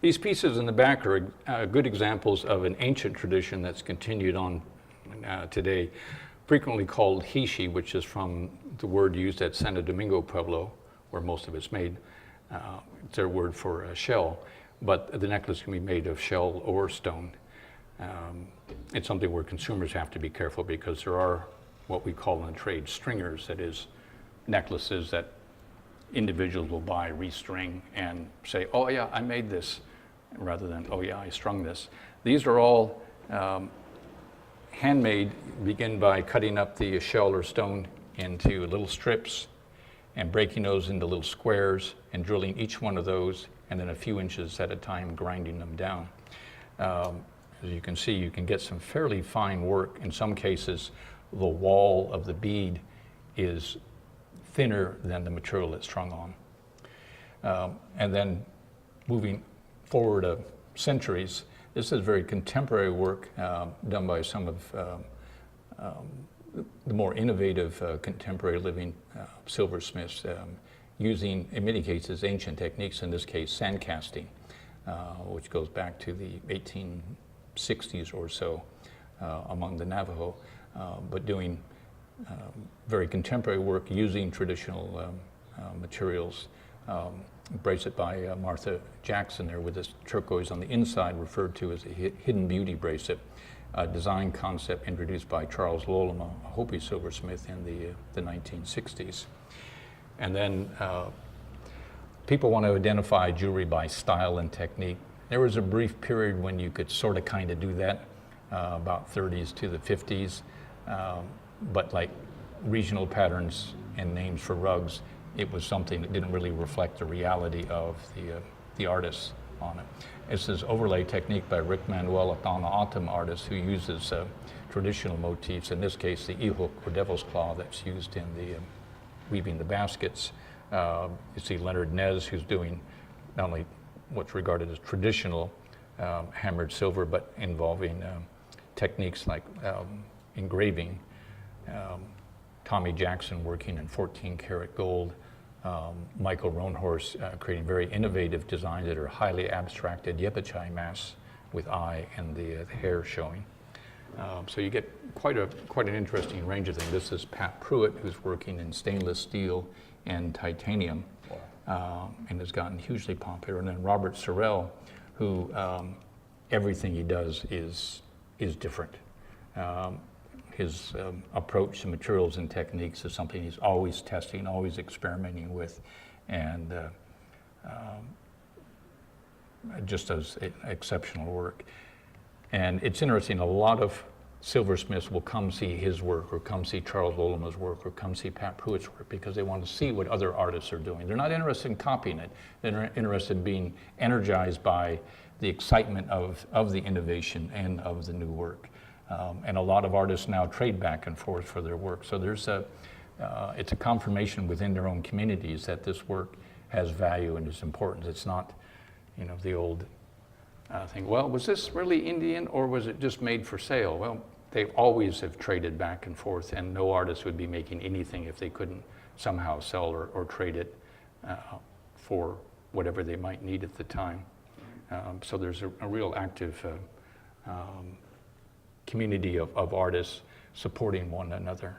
These pieces in the back are good examples of an ancient tradition that's continued on today, frequently called hishi, which is from the word used at Santo Domingo Pueblo, where most of it's made. It's their word for shell, but the necklace can be made of shell or stone. It's something where consumers have to be careful because there are what we call in the trade stringers, that is, necklaces that individuals will buy, restring, and say, oh yeah, I made this, rather than, oh yeah, I strung this. These are all handmade. Begin by cutting up the shell or stone into little strips and breaking those into little squares and drilling each one of those, and then a few inches at a time grinding them down. As you can see, you can get some fairly fine work. In some cases, the wall of the bead is thinner than the material it's strung on. And then moving forward centuries, this is very contemporary work done by some of the more innovative contemporary living silversmiths, using, in many cases, ancient techniques, in this case, sand casting, which goes back to the 1860s or so among the Navajo, but doing very contemporary work using traditional materials. Bracelet by Martha Jackson there with this turquoise on the inside, referred to as a hidden beauty bracelet. Design concept introduced by Charles Lolem, a Hopi silversmith in the 1960s. And then people want to identify jewelry by style and technique. There was a brief period when you could sort of kind of do that, about 30s to the 50s, but like regional patterns and names for rugs, it was something that didn't really reflect the reality of the artists on it. This is overlay technique by Rick Manuel, a Thana Autumn artist who uses traditional motifs, in this case the e-hook or devil's claw that's used in the weaving the baskets. You see Leonard Nez, who's doing not only what's regarded as traditional hammered silver, but involving techniques like engraving. Tommy Jackson working in 14 karat gold. Michael Roanhorse creating very innovative designs that are highly abstracted Yepachai masks with eye and the hair showing. So you get quite an interesting range of things. This is Pat Pruitt, who's working in stainless steel and titanium, and has gotten hugely popular. And then Robert Sorrell, who everything he does is different. His approach to materials and techniques is something he's always testing, always experimenting with, and just does exceptional work. And it's interesting, a lot of silversmiths will come see his work, or come see Charles Lolem's work, or come see Pat Pruitt's work, because they want to see what other artists are doing. They're not interested in copying it. They're interested in being energized by the excitement of the innovation and of the new work. And a lot of artists now trade back and forth for their work. So there's it's a confirmation within their own communities that this work has value and is important. It's not, the old thing, well, was this really Indian or was it just made for sale? Well, they always have traded back and forth, and no artist would be making anything if they couldn't somehow sell or trade it for whatever they might need at the time. So there's a real active community of artists supporting one another.